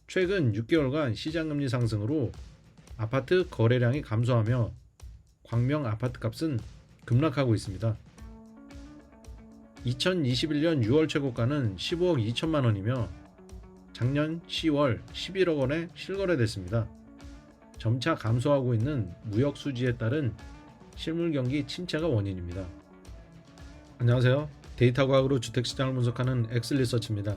최근 6개월간 시장금리 상승으로 아파트 거래량이 감소하며 광명 아파트값은 급락하고 있습니다. 2021년 6월 최고가는 15억 2천만 원이며 작년 10월 11억 원에 실거래됐습니다. 점차 감소하고 있는 무역 수지에 따른 실물 경기 침체가 원인입니다. 안녕하세요. 데이터 과학으로 주택시장을 분석하는 엑슬리서치입니다.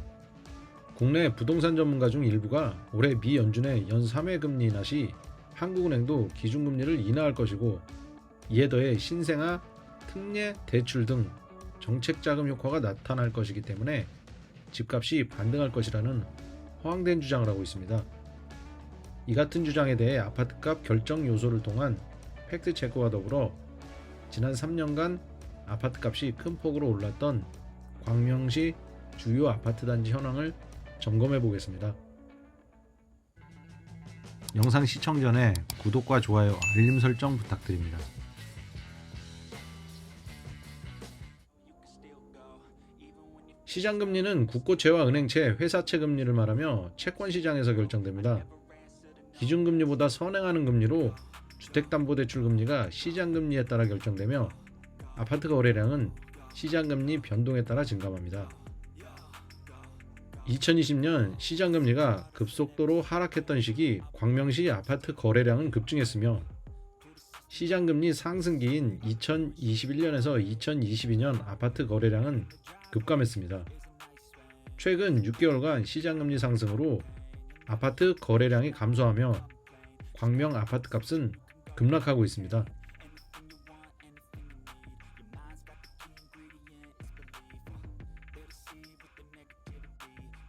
국내 부동산 전문가 중 일부가 올해 미 연준의 연 3회 금리 인하 시 한국은행도 기준금리를 인하할 것이고, 이에 더해 신생아, 특례, 대출 등 정책자금 효과가 나타날 것이기 때문에 집값이 반등할 것이라는 허황된 주장을 하고 있습니다. 이 같은 주장에 대해 아파트값 결정 요소를 통한 팩트체크와 더불어 지난 3년간 아파트값이 큰 폭으로 올랐던 광명시 주요 아파트 단지 현황을 점검해 보겠습니다. 영상 시청 전에 구독과 좋아요, 알림 설정 부탁드립니다. 시장금리는 국고채와 은행채, 회사채 금리를 말하며 채권시장에서 결정됩니다. 기준금리보다 선행하는 금리로 주택담보대출 금리가 시장금리에 따라 결정되며 아파트 거래량은 시장금리 변동에 따라 증감합니다. 2020년 시장금리가 급속도로 하락했던 시기 광명시 아파트 거래량은 급증했으며 시장금리 상승기인 2021년에서 2022년 아파트 거래량은 급감했습니다. 최근 6개월간 시장금리 상승으로 아파트 거래량이 감소하며 광명 아파트값은 급락하고 있습니다.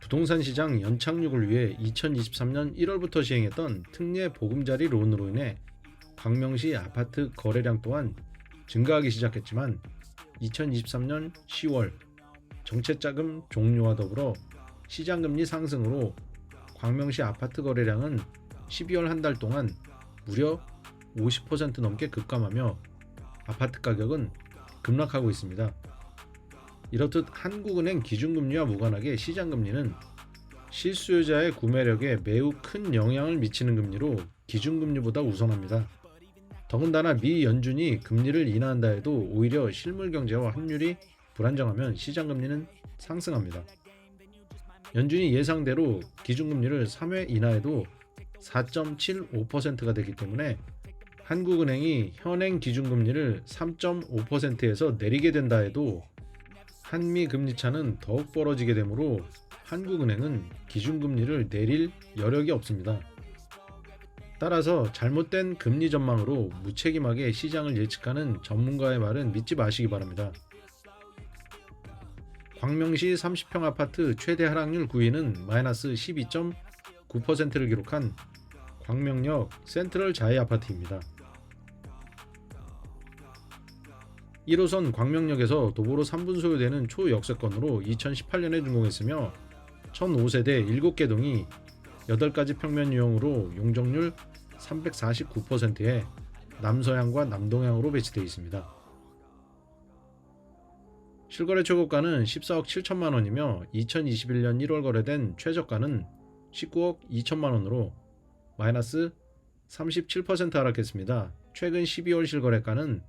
부동산 시장 연착륙을 위해 2023년 1월부터 시행했던 특례 보금자리 론으로 인해 광명시 아파트 거래량 또한 증가하기 시작했지만 2023년 10월 정책자금 종료와 더불어 시장금리 상승으로 광명시 아파트 거래량은 12월 한 달 동안 무려 50% 넘게 급감하며 아파트 가격은 급락하고 있습니다. 이렇듯 한국은행 기준금리와 무관하게 시장금리는 실수요자의 구매력에 매우 큰 영향을 미치는 금리로 기준금리보다 우선합니다. 더군다나 미 연준이 금리를 인하한다 해도 오히려 실물경제와 환율이 불안정하면 시장금리는 상승합니다. 연준이 예상대로 기준금리를 3회 인하해도 4.75%가 되기 때문에 한국은행이 현행 기준금리를 3.5%에서 내리게 된다 해도 한미 금리 차는 더욱 벌어지게 되므로 한국은행은 기준금리를 내릴 여력이 없습니다. 따라서 잘못된 금리 전망으로 무책임하게 시장을 예측하는 전문가의 말은 믿지 마시기 바랍니다. 광명시 30평 아파트 최대 하락률 9위는 마이너스 12.9%를 기록한 광명역 센트럴 자이 아파트입니다. 1호선 광명역에서 도보로 3분 소요되는 초역세권으로 2018년에 준공했으며 1005세대 7개 동이 8가지 평면 유형으로 용적률 349%에 남서향과 남동향으로 배치되어 있습니다. 실거래 최고가는 14억 7천만 원이며 2021년 1월 거래된 최저가는 19억 2천만 원으로 마이너스 37% 하락했습니다. 최근 12월 실거래가는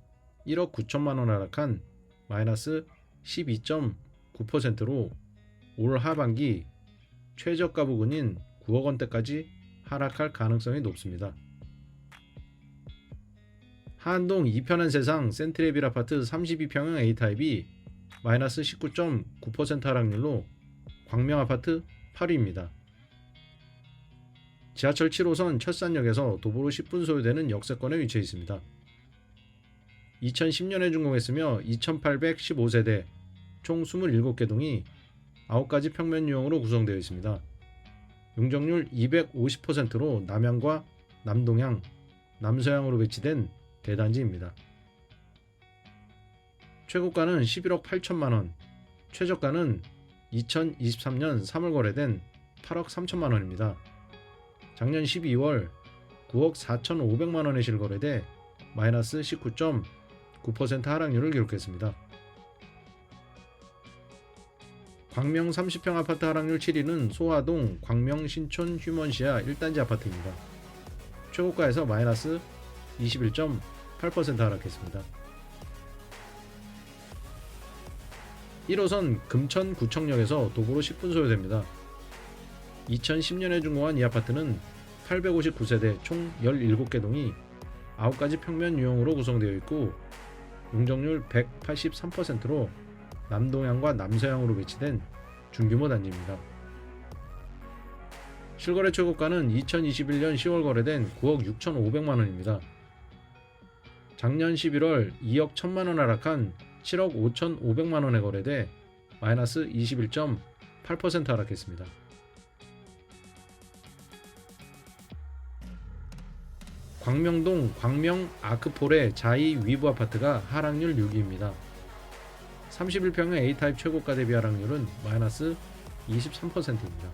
1억 9천만 원 하락한 마이너스 12.9%로 올 하반기 최저가 부근인 9억 원대까지 하락할 가능성이 높습니다. 하안동 이편한 세상 센트레빌 아파트 32평형 A타입이 마이너스 19.9% 하락률로 광명 아파트 8위입니다. 지하철 7호선 철산역에서 도보로 10분 소요되는 역세권에 위치해 있습니다. 2010년에 준공했으며 2815세대 총 27개 동이 9가지 평면 유형으로 구성되어 있습니다. 용적률 250%로 남향과 남동향, 남서향으로 배치된 대단지입니다. 최고가는 11억 8천만원, 최저가는 2023년 3월 거래된 8억 3천만원입니다. 작년 12월 9억 4,500만원에 실거래돼 마이너스 19.9% 하락률을 기록했습니다. 광명 30평 아파트 하락률 7위는 소화동 광명 신촌 휴먼시아 1단지 아파트입니다. 최고가에서 마이너스 21.8% 하락했습니다. 1호선 금천 구청역에서 도보로 10분 소요됩니다. 2010년에 준공한 이 아파트는 859세대 총 17개 동이 9가지 평면 유형으로 구성되어 있고 용적률 183%로 남동향과 남서향으로 배치된 중규모 단지입니다. 실거래 최고가는 2021년 10월 거래된 9억 6,500만원입니다. 작년 11월 2억 1천만원 하락한 7억 5,500만원에 거래돼 마이너스 21.8% 하락했습니다. 광명동 광명 아크폴의 자이 위브 아파트가 하락률 6위입니다. 31평의 A타입 최고가 대비 하락률은 마이너스 23%입니다.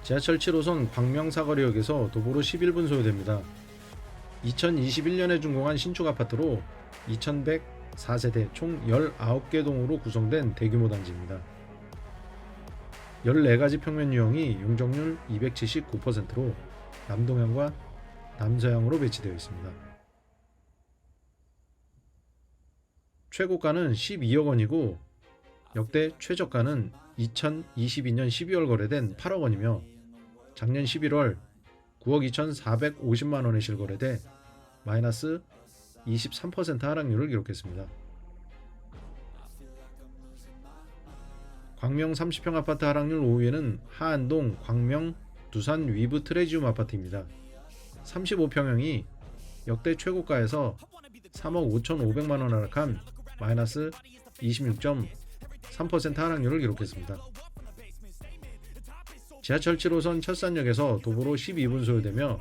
지하철 7호선 광명 사거리역에서 도보로 11분 소요됩니다. 2021년에 준공한 신축 아파트로 2104세대 총 19개 동으로 구성된 대규모 단지입니다. 14가지 평면 유형이 용적률 279%로 남동향과 남서향으로 배치되어 있습니다. 최고가는 12억 원이고 역대 최저가는 2022년 12월 거래된 8억 원이며 작년 11월 9억 2,450만 원에 실거래돼 마이너스 23% 하락률을 기록했습니다. 광명 30평 아파트 하락률 5위에는 하안동 광명 두산 위브 트레지움 아파트입니다. 35평형이 역대 최고가에서 3억 5,500만 원 하락한 마이너스 26.3% 하락률을 기록했습니다. 지하철 7호선 철산역에서 도보로 12분 소요되며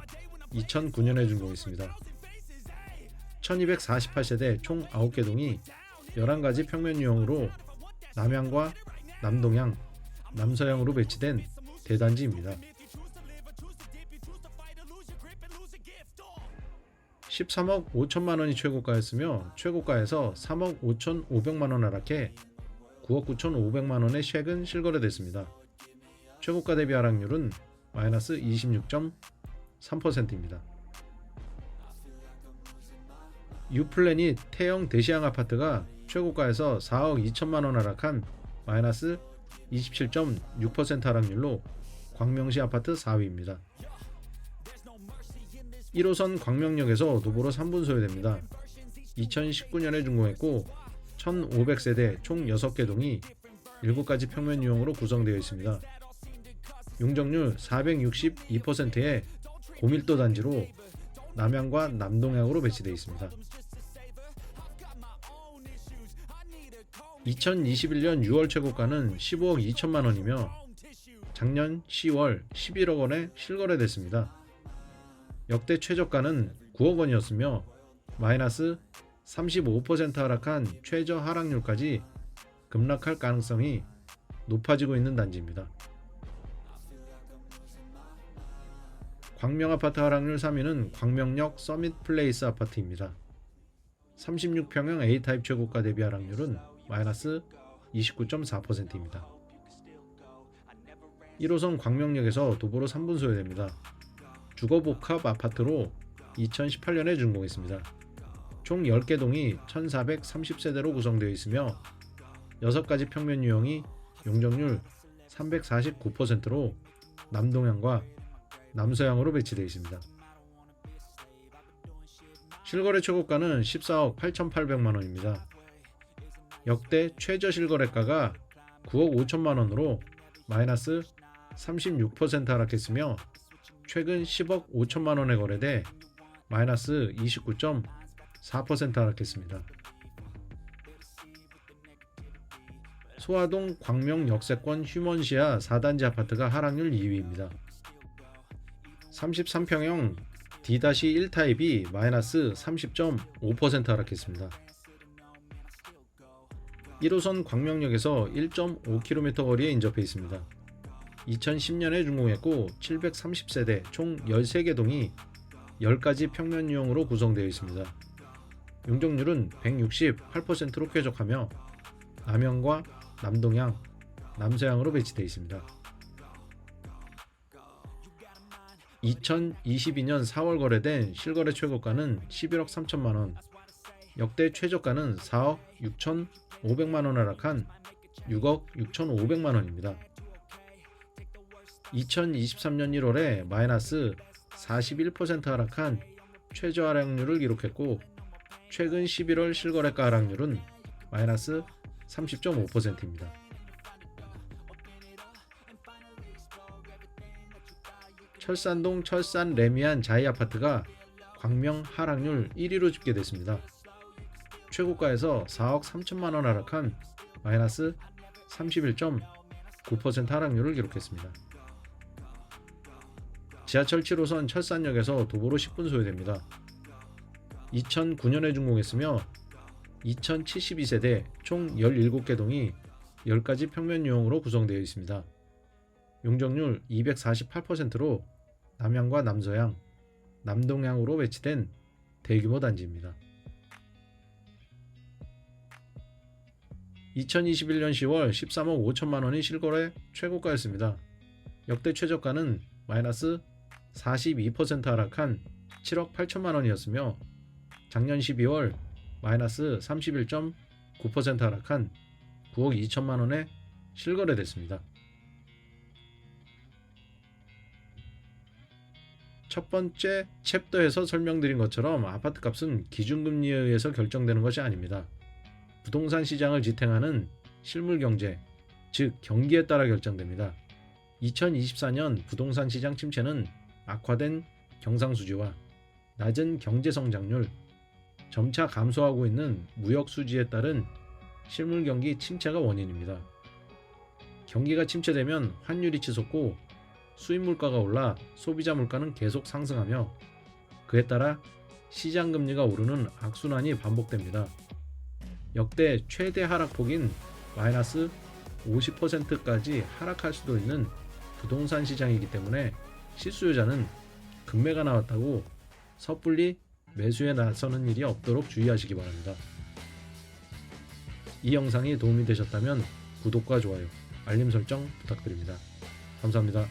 2009년에 준공했습니다. 1248세대 총 9개 동이 11가지 평면 유형으로 남향과 남동향, 남서향으로 배치된 대단지입니다. 13억 5천만원이 최고가였으며 최고가에서 3억 5,500만원 하락해 9억 9,500만원에 최근 실거래됐습니다. 최고가 대비 하락률은 마이너스 26.3%입니다. 유플래닛 태영 대시양 아파트가 최고가에서 4억 2천만원 하락한 마이너스 27.6% 하락률로 광명시 아파트 4위입니다. 1호선 광명역에서 도보로 3분 소요됩니다. 2019년에 준공했고 1500세대 총 6개 동이 7가지 평면 유형으로 구성되어 있습니다. 용적률 462%의 고밀도 단지로 남향과 남동향으로 배치되어 있습니다. 2021년 6월 최고가는 15억 2천만 원이며 작년 10월 11억 원에 실거래됐습니다. 역대 최저가는 9억 원이었으며 마이너스 35% 하락한 최저 하락률까지 급락할 가능성이 높아지고 있는 단지입니다. 광명 아파트 하락률 3위는 광명역 서밋 플레이스 아파트입니다. 36평형 A타입 최고가 대비 하락률은 마이너스 29.4%입니다. 1호선 광명역에서 도보로 3분 소요됩니다. 주거복합 아파트로 2018년에 준공했습니다. 총 10개 동이 1430세대로 구성되어 있으며 6가지 평면 유형이 용적률 349%로 남동향과 남서향으로 배치되어 있습니다. 실거래 최고가는 14억 8,800만원입니다. 역대 최저 실거래가가 9억 5천만원으로 마이너스 36% 하락했으며 최근 10억 5천만원에 거래돼 마이너스 29.4% 하락했습니다. 소화동 광명 역세권 휴먼시아 4단지 아파트가 하락률 2위입니다. 33평형 D-1타입이 마이너스 30.5% 하락했습니다. 1호선 광명역에서 1.5km 거리에 인접해 있습니다. 2010년에 준공했고 730세대 총 13개 동이 10가지 평면 유형으로 구성되어 있습니다. 용적률은 168%로 쾌적하며 남향과 남동향, 남서향으로 배치되어 있습니다. 2022년 4월 거래된 실거래 최고가는 11억 3천만 원, 역대 최저가는 4억 6,500만 원 하락한 6억 6,500만 원입니다. 2023년 1월에 마이너스 41% 하락한 최저 하락률을 기록했고, 최근 11월 실거래가 하락률은 마이너스 30.5%입니다. 철산동 철산 레미안 자이 아파트가 광명 하락률 1위로 집계됐습니다. 최고가에서 4억 3천만 원 하락한 마이너스 31.9% 하락률을 기록했습니다. 지하철 7호선 철산역에서 도보로 10분 소요됩니다. 2009년에 준공했으며 2072세대 총 17개 동이 10가지 평면 유형으로 구성되어 있습니다. 용적률 248%로 남향과 남서향, 남동향으로 배치된 대규모 단지입니다. 2021년 10월 13억 5천만 원이 실거래 최고가였습니다. 역대 최저가는 마이너스 42% 하락한 7억 8천만 원이었으며, 작년 12월 마이너스 31.9% 하락한 9억 2천만 원에 실거래됐습니다. 첫 번째 챕터에서 설명드린 것처럼 아파트값은 기준금리에 의해서 결정되는 것이 아닙니다. 부동산 시장을 지탱하는 실물경제, 즉 경기에 따라 결정됩니다. 2024년 부동산 시장 침체는 악화된 경상수지와 낮은 경제성장률, 점차 감소하고 있는 무역수지에 따른 실물경기 침체가 원인입니다. 경기가 침체되면 환율이 치솟고 수입물가가 올라 소비자 물가는 계속 상승하며, 그에 따라 시장금리가 오르는 악순환이 반복됩니다. 역대 최대 하락폭인 마이너스 50%까지 하락할 수도 있는 부동산 시장이기 때문에 실수요자는 급매가 나왔다고 섣불리 매수에 나서는 일이 없도록 주의하시기 바랍니다. 이 영상이 도움이 되셨다면 구독과 좋아요, 알림 설정 부탁드립니다. 감사합니다.